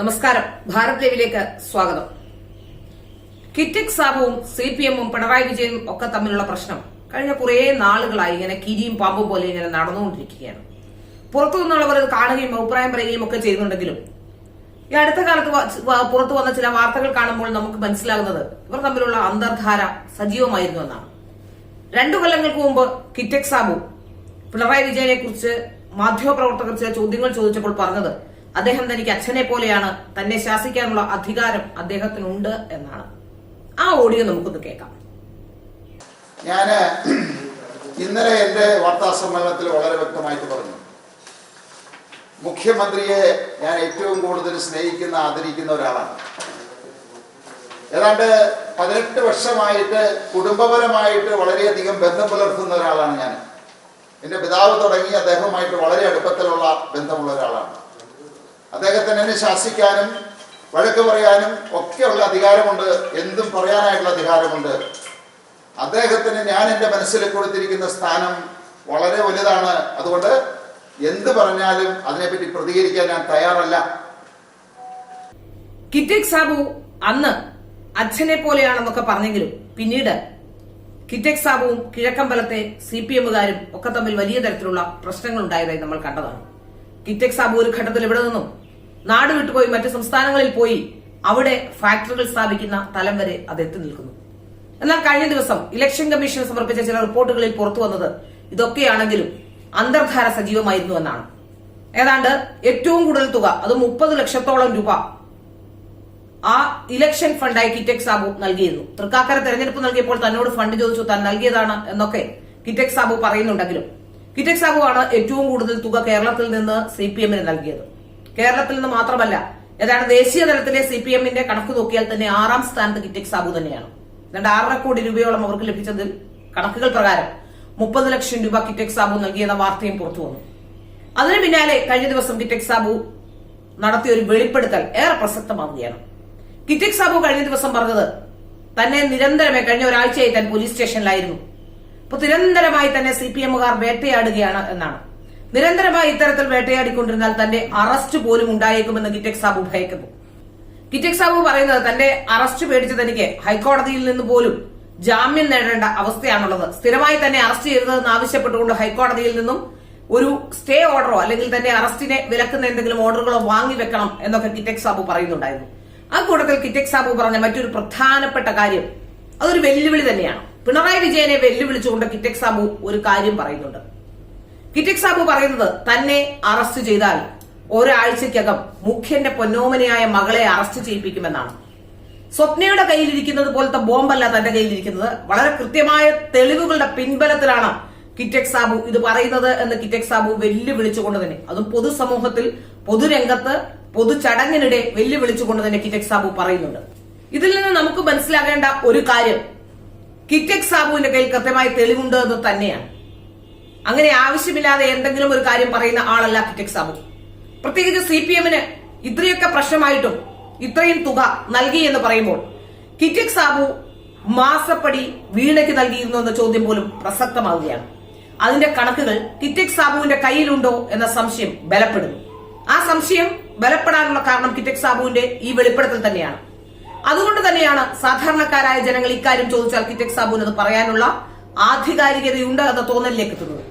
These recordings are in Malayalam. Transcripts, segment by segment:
നമസ്കാരം. ഭാരത് ലൈവിലേക്ക് സ്വാഗതം. കിറ്റെക്സ് സാബുവും CPM-ഉം പിണറായി വിജയനും ഒക്കെ തമ്മിലുള്ള പ്രശ്നം കഴിഞ്ഞ കുറെ നാളുകളായി ഇങ്ങനെ കിരിയും പാമ്പും പോലെ ഇങ്ങനെ നടന്നുകൊണ്ടിരിക്കുകയാണ്. പുറത്തു നിന്നുള്ളവർ ഇത് കാണുകയും അഭിപ്രായം പറയുകയും ഒക്കെ ചെയ്യുന്നുണ്ടെങ്കിലും ഈ അടുത്ത കാലത്ത് പുറത്തു വന്ന ചില വാർത്തകൾ കാണുമ്പോൾ നമുക്ക് മനസ്സിലാകുന്നത് ഇവർ തമ്മിലുള്ള അന്തർധാര സജീവമായിരുന്നു എന്നാണ്. 2 കൊല്ലങ്ങൾക്ക് മുമ്പ് കിറ്റെക്സ് സാബു പിണറായി വിജയനെ കുറിച്ച് മാധ്യമപ്രവർത്തകർ ചില ചോദ്യങ്ങൾ ചോദിച്ചപ്പോൾ പറഞ്ഞത് അദ്ദേഹം തനിക്ക് അച്ഛനെ പോലെയാണ്, തന്നെ ശാസിക്കാനുള്ള അധികാരം അദ്ദേഹത്തിനുണ്ട് എന്നാണ്. ആ ഓഡിയോ നമുക്കൊന്ന് കേൾക്കാം. ഞാന് ഇന്നലെ എന്റെ വാർത്താ സമ്മേളനത്തിൽ വളരെ വ്യക്തമായിട്ട് പറഞ്ഞു, മുഖ്യമന്ത്രിയെ ഞാൻ ഏറ്റവും കൂടുതൽ സ്നേഹിക്കുന്ന ആദരിക്കുന്ന ഒരാളാണ്. ഏതാണ്ട് 18 വർഷമായിട്ട് കുടുംബപരമായിട്ട് വളരെയധികം ബന്ധം പുലർത്തുന്ന ഒരാളാണ് ഞാൻ. എന്റെ പിതാവ് തുടങ്ങി അദ്ദേഹവുമായിട്ട് വളരെ അടുപ്പത്തിലുള്ള ബന്ധമുള്ള ഒരാളാണ്. അദ്ദേഹത്തിന് എന്നെ ശാസിക്കാനും വഴക്ക് പറയാനും ഒക്കെയുള്ള അധികാരമുണ്ട്, എന്തും പറയാനായിട്ടുള്ള അധികാരമുണ്ട്. അദ്ദേഹത്തിന് ഞാൻ എൻ്റെ മനസ്സിൽ കൊടുത്തിരിക്കുന്ന സ്ഥാനം വളരെ വലുതാണ്. അതുകൊണ്ട് എന്ത് പറഞ്ഞാലും അതിനെപ്പറ്റി പ്രതികരിക്കാൻ ഞാൻ തയ്യാറല്ല. കിറ്റെക്സ് സാബു അന്ന് അച്ഛനെ പോലെയാണെന്നൊക്കെ പറഞ്ഞെങ്കിലും പിന്നീട് കിറ്റെക്സ് സാബുവും കിഴക്കമ്പലത്തെ CPM-കാരും ഒക്കെ തമ്മിൽ വലിയ തരത്തിലുള്ള പ്രശ്നങ്ങൾ ഉണ്ടായതായി നമ്മൾ കണ്ടതാണ്. കിറ്റെക്സ് സാബു ഒരു ഘട്ടത്തിൽ ഇവിടെ നിന്നും നാട് വിട്ടുപോയി മറ്റ് സംസ്ഥാനങ്ങളിൽ പോയി അവിടെ ഫാക്ടറികൾ സ്ഥാപിക്കുന്ന തലം വരെ അത് എത്തി നിൽക്കുന്നു. എന്നാൽ കഴിഞ്ഞ ദിവസം ഇലക്ഷൻ കമ്മീഷൻ സമർപ്പിച്ച ചില റിപ്പോർട്ടുകളിൽ പുറത്തു വന്നത് ഇതൊക്കെയാണെങ്കിലും അന്തർധാര സജീവമായിരുന്നു എന്നാണ്. ഏതാണ്ട് ഏറ്റവും കൂടുതൽ തുക, അത് 30 ലക്ഷത്തോളം രൂപ ആ ഇലക്ഷൻ ഫണ്ടായി കിറ്റെക്സ് സാബു നൽകിയിരുന്നു. തൃക്കാക്കര തെരഞ്ഞെടുപ്പ് നൽകിയപ്പോൾ തന്നോട് ഫണ്ട് ചോദിച്ചു, താൻ നൽകിയതാണ് എന്നൊക്കെ കിറ്റെക്സ് സാബു പറയുന്നുണ്ടെങ്കിലും കിറ്റെക്സ് സാബു ആണ് ഏറ്റവും കൂടുതൽ തുക കേരളത്തിൽ നിന്ന് CPM-ന് നൽകിയത്. കേരളത്തിൽ നിന്ന് മാത്രമല്ല, ഏതാണ്ട് ദേശീയ തലത്തിലെ CPM-ന്റെ കണക്ക് നോക്കിയാൽ തന്നെ 6ാം സ്ഥാനത്ത് കിറ്റെക്സ് സാബു തന്നെയാണ്. ഏതാണ്ട് 6.5 കോടി രൂപയോളം അവർക്ക് ലഭിച്ചതിൽ കണക്കുകൾ പ്രകാരം 30 ലക്ഷം രൂപ കിറ്റെക്സ് സാബു നൽകിയെന്ന വാർത്തയും പുറത്തു വന്നു. അതിനു പിന്നാലെ കഴിഞ്ഞ ദിവസം കിറ്റെക്സ് സാബു നടത്തിയ ഒരു വെളിപ്പെടുത്തൽ ഏറെ പ്രസക്തമാവുകയാണ്. കിറ്റെക്സ് സാബു കഴിഞ്ഞ ദിവസം പറഞ്ഞത് തന്നെ നിരന്തരമായി കഴിഞ്ഞ ഒരാഴ്ചയായി താൻ പോലീസ് സ്റ്റേഷനിലായിരുന്നു. അപ്പൊ നിരന്തരമായി തന്നെ CPM-കാർ വേട്ടയാടുകയാണ് എന്നാണ്. നിരന്തരമായി ഇത്തരത്തിൽ വേട്ടയാടിക്കൊണ്ടിരുന്നാൽ തന്റെ അറസ്റ്റ് പോലും ഉണ്ടായേക്കുമെന്ന് കിറ്റെക്സ് സാബു ഭയക്കുന്നു. കിറ്റെക്സ് സാബു പറയുന്നത് തന്റെ അറസ്റ്റ് പേടിച്ച് തനിക്ക് ഹൈക്കോടതിയിൽ നിന്ന് പോലും ജാമ്യം നേടേണ്ട അവസ്ഥയാണുള്ളത്. സ്ഥിരമായി തന്നെ അറസ്റ്റ് ചെയ്തതെന്ന് ആവശ്യപ്പെട്ടുകൊണ്ട് ഹൈക്കോടതിയിൽ നിന്നും ഒരു സ്റ്റേ ഓർഡറോ അല്ലെങ്കിൽ തന്നെ അറസ്റ്റിനെ വിലക്കുന്ന എന്തെങ്കിലും ഓർഡറുകളോ വാങ്ങിവെക്കണം എന്നൊക്കെ കിറ്റെക്സ് സാബു പറയുന്നുണ്ടായിരുന്നു. ആ കൂട്ടത്തിൽ കിറ്റെക്സ് സാബു പറഞ്ഞ മറ്റൊരു പ്രധാനപ്പെട്ട കാര്യം അതൊരു വെല്ലുവിളി തന്നെയാണ്. പിണറായി വിജയനെ വെല്ലുവിളിച്ചുകൊണ്ട് കിറ്റെക്സ് സാബു ഒരു കാര്യം പറയുന്നുണ്ട്. കിറ്റെക്സ് സാബു പറയുന്നത് തന്നെ അറസ്റ്റ് ചെയ്താൽ ഒരാഴ്ചക്കകം മുഖ്യന്റെ പൊന്നോമനയായ മകളെ അറസ്റ്റ് ചെയ്യിപ്പിക്കുമെന്നാണ്. സ്വപ്നയുടെ കയ്യിലിരിക്കുന്നത് പോലത്തെ ബോംബല്ല തന്റെ കയ്യിലിരിക്കുന്നത്. വളരെ കൃത്യമായ തെളിവുകളുടെ പിൻബലത്തിലാണ് കിറ്റെക്സ് സാബു ഇത് പറയുന്നത് എന്ന് കിറ്റെക്സ് സാബു വെല്ലുവിളിച്ചുകൊണ്ട് തന്നെ, അതും പൊതുസമൂഹത്തിൽ, പൊതുരംഗത്ത്, പൊതു ചടങ്ങിനിടെ വെല്ലുവിളിച്ചുകൊണ്ട് തന്നെ കിറ്റെക്സ് സാബു പറയുന്നുണ്ട്. ഇതിൽ നിന്ന് നമുക്ക് മനസ്സിലാകേണ്ട ഒരു കാര്യം, കിറ്റെക്സ് സാബുവിന്റെ കയ്യിൽ കൃത്യമായ തെളിവുണ്ട് എന്ന് തന്നെയാണ്. അങ്ങനെ ആവശ്യമില്ലാതെ എന്തെങ്കിലും ഒരു കാര്യം പറയുന്ന ആളല്ല കിറ്റെക്സ് സാബു. പ്രത്യേകിച്ച് CPM-ന് ഇത്രയൊക്കെ പ്രശ്നമായിട്ടും ഇത്രയും തുക നൽകി എന്ന് പറയുമ്പോൾ കിറ്റെക്സ് സാബു മാസപ്പടി വീണയ്ക്ക് നൽകിയിരുന്നു എന്ന ചോദ്യം പോലും പ്രസക്തമാവുകയാണ്. അതിന്റെ കണക്കുകൾ കിറ്റെക്സ് സാബുവിന്റെ കയ്യിലുണ്ടോ എന്ന സംശയം ബലപ്പെടുന്നു. ആ സംശയം ബലപ്പെടാനുള്ള കാരണം കിറ്റെക്സ് സാബുവിന്റെ ഈ വെളിപ്പെടുത്തൽ തന്നെയാണ്. അതുകൊണ്ട് തന്നെയാണ് സാധാരണക്കാരായ ജനങ്ങൾ ഇക്കാര്യം ചോദിച്ചാൽ കിറ്റെക്സ് സാബുവിന് അത് പറയാനുള്ള ആധികാരികതയുണ്ട് എന്ന തോന്നലിലേക്ക് എത്തുന്നത്.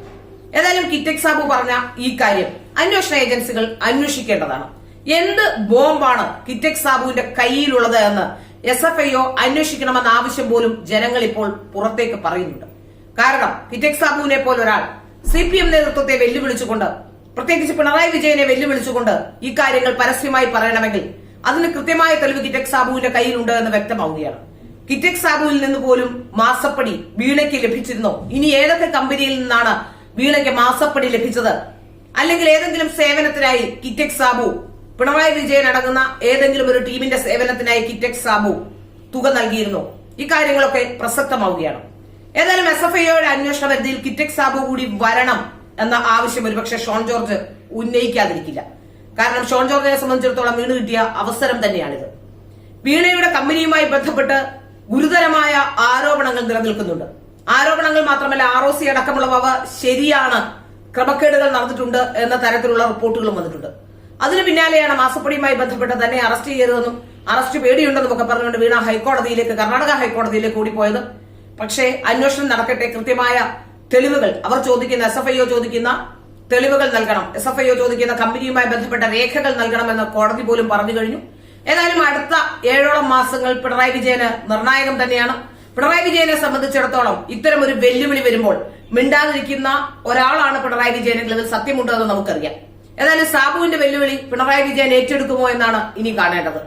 ഏതായാലും കിറ്റെക്സ് സാബു പറഞ്ഞ ഈ കാര്യം അന്വേഷണ ഏജൻസികൾ അന്വേഷിക്കേണ്ടതാണ്. എന്ത് ബോംബാണ് കിറ്റെക്സ് സാബുവിന്റെ കയ്യിലുള്ളത് എന്ന് SFIO അന്വേഷിക്കണമെന്ന ആവശ്യം പോലും ജനങ്ങൾ ഇപ്പോൾ പുറത്തേക്ക് പറയുന്നുണ്ട്. കാരണം കിറ്റെക്സ് സാബുവിനെ പോലൊരാൾ CPM നേതൃത്വത്തെ വെല്ലുവിളിച്ചുകൊണ്ട്, പ്രത്യേകിച്ച് പിണറായി വിജയനെ വെല്ലുവിളിച്ചുകൊണ്ട് ഈ കാര്യങ്ങൾ പരസ്യമായി പറയണമെങ്കിൽ അതിന് കൃത്യമായ തെളിവ് കിറ്റെക്സ് സാബുവിന്റെ കയ്യിലുണ്ട് എന്ന് വ്യക്തമാവുകയാണ്. കിറ്റെക്സ് സാബുവിൽ നിന്ന് പോലും മാസപ്പടി വീണയ്ക്ക് ലഭിച്ചിരുന്നോ? ഇനി ഏതൊക്കെ കമ്പനിയിൽ നിന്നാണ് വീണയ്ക്ക് മാസപ്പടി ലഭിച്ചത്? അല്ലെങ്കിൽ ഏതെങ്കിലും സേവനത്തിനായി കിറ്റെക്സ് സാബു, പിണറായി വിജയൻ അടങ്ങുന്ന ഏതെങ്കിലും ഒരു ടീമിന്റെ സേവനത്തിനായി കിറ്റെക്സ് സാബു തുക നൽകിയിരുന്നോ? ഈ കാര്യങ്ങളൊക്കെ പ്രസക്തമാവുകയാണ്. ഏതായാലും SFIOയുടെ അന്വേഷണ പരിധിയിൽ കിറ്റെക്സ് സാബു കൂടി വരണം എന്ന ആവശ്യം ഒരുപക്ഷെ ഷോൺ ജോർജ് ഉന്നയിക്കാതിരിക്കില്ല. കാരണം ഷോൺ ജോർജിനെ സംബന്ധിച്ചിടത്തോളം വീണ് കിട്ടിയ അവസരം തന്നെയാണിത്. വീണയുടെ കമ്പനിയുമായി ബന്ധപ്പെട്ട് ഗുരുതരമായ ആരോപണങ്ങൾ നിലനിൽക്കുന്നുണ്ട്. ആരോപണങ്ങൾ മാത്രമല്ല, ROC അടക്കമുള്ളവ ശരിയാണ്, ക്രമക്കേടുകൾ നടന്നിട്ടുണ്ട് എന്ന തരത്തിലുള്ള റിപ്പോർട്ടുകളും വന്നിട്ടുണ്ട്. അതിനു പിന്നാലെയാണ് മാസപ്പടിയുമായി ബന്ധപ്പെട്ട് തന്നെ അറസ്റ്റ് ചെയ്യരുതെന്നും അറസ്റ്റ് പേടിയുണ്ടെന്നും ഒക്കെ പറഞ്ഞുകൊണ്ട് വീണ കർണാടക ഹൈക്കോടതിയിലേക്ക് ഓടിപ്പോയത്. പക്ഷേ അന്വേഷണം നടക്കട്ടെ, കൃത്യമായ തെളിവുകൾ അവർ ചോദിക്കുന്ന SFIO ചോദിക്കുന്ന തെളിവുകൾ നൽകണം, SFIO ചോദിക്കുന്ന കമ്പനിയുമായി ബന്ധപ്പെട്ട രേഖകൾ നൽകണമെന്ന് കോടതി പോലും പറഞ്ഞു കഴിഞ്ഞു. ഏതായാലും അടുത്ത 7ഓളം മാസങ്ങൾ പിണറായി വിജയന് നിർണായകം തന്നെയാണ്. പിണറായി വിജയനെ സംബന്ധിച്ചിടത്തോളം ഇത്തരം ഒരു വെല്ലുവിളി വരുമ്പോൾ മിണ്ടാതിരിക്കുന്ന ഒരാളാണ് പിണറായി വിജയനെങ്കിൽ അതിൽ സത്യമുണ്ടോ എന്ന് നമുക്കറിയാം. ഏതായാലും സാബുവിന്റെ വെല്ലുവിളി പിണറായി വിജയൻ ഏറ്റെടുക്കുമോ എന്നാണ് ഇനി കാണേണ്ടത്.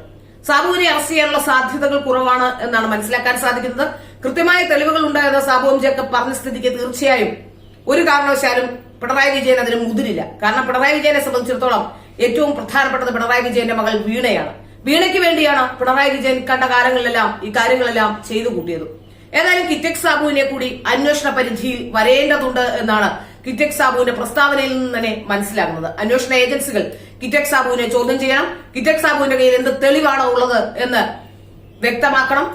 സാബുവിനെ അറസ്റ്റ് ചെയ്യാനുള്ള സാധ്യതകൾ കുറവാണ് എന്നാണ് മനസ്സിലാക്കാൻ സാധിക്കുന്നത്. കൃത്യമായ തെളിവുകൾ ഉണ്ടായെന്ന് സാബുവും ജേക്കബ് പറഞ്ഞ സ്ഥിതിക്ക് തീർച്ചയായും ഒരു കാരണവശാലും പിണറായി വിജയൻ അതിന് മുതിരില്ല. കാരണം പിണറായി വിജയനെ സംബന്ധിച്ചിടത്തോളം ഏറ്റവും പ്രധാനപ്പെട്ടത് പിണറായി വിജയന്റെ മകൾ വീണയാണ്. വീണയ്ക്ക് വേണ്ടിയാണ് പിണറായി വിജയൻ കണ്ട കാലങ്ങളിലെല്ലാം ഈ കാര്യങ്ങളെല്ലാം ചെയ്തു കൂട്ടിയത്. ഏതായാലും കിറ്റക്സ് സാബുവിനെ കൂടി അന്വേഷണ പരിധിയിൽ വരേണ്ടതുണ്ട് എന്നാണ് കിറ്റക്സ് സാബുവിന്റെ പ്രസ്താവനയിൽ നിന്ന് തന്നെ മനസ്സിലാകുന്നത്. അന്വേഷണ ഏജൻസികൾ കിറ്റക്സ് സാബുവിനെ ചോദ്യം ചെയ്യണം. കിറ്റക്സ് സാബുവിന്റെ കയ്യിൽ എന്ത് തെളിവാണ് ഉള്ളത് എന്ന് വ്യക്തമാക്കണം.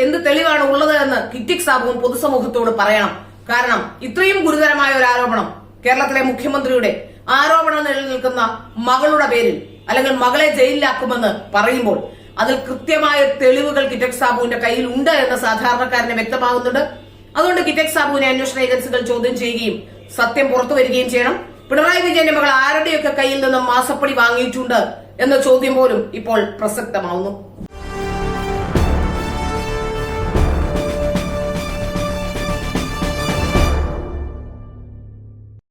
എന്ത് തെളിവാണ് ഉള്ളത് എന്ന് കിറ്റക്സ് സാബുവും പൊതുസമൂഹത്തോട് പറയണം. കാരണം ഇത്രയും ഗുരുതരമായ ഒരു ആരോപണം കേരളത്തിലെ മുഖ്യമന്ത്രിയുടെ ആരോപണം നിലനിൽക്കുന്ന മകളുടെ പേരിൽ അല്ലെങ്കിൽ മകളെ ജയിലിലാക്കുമെന്ന് പറയുമ്പോൾ അതിൽ കൃത്യമായ തെളിവുകൾ കിറ്റക്സ് സാബുവിന്റെ കയ്യിൽ ഉണ്ട് എന്ന് സാധാരണക്കാരന് വ്യക്തമാകുന്നുണ്ട്. അതുകൊണ്ട് കിറ്റക്സ് സാബുവിനെ അന്വേഷണ ഏജൻസികൾ ചോദ്യം ചെയ്യുകയും സത്യം പുറത്തു വരികയും ചെയ്യണം. പിണറായി വിജയന്റെ മകൾ ആരുടെയൊക്കെ കയ്യിൽ നിന്നും മാസപ്പടി വാങ്ങിയിട്ടുണ്ട് എന്ന ചോദ്യം പോലും ഇപ്പോൾ പ്രസക്തമാവുന്നു.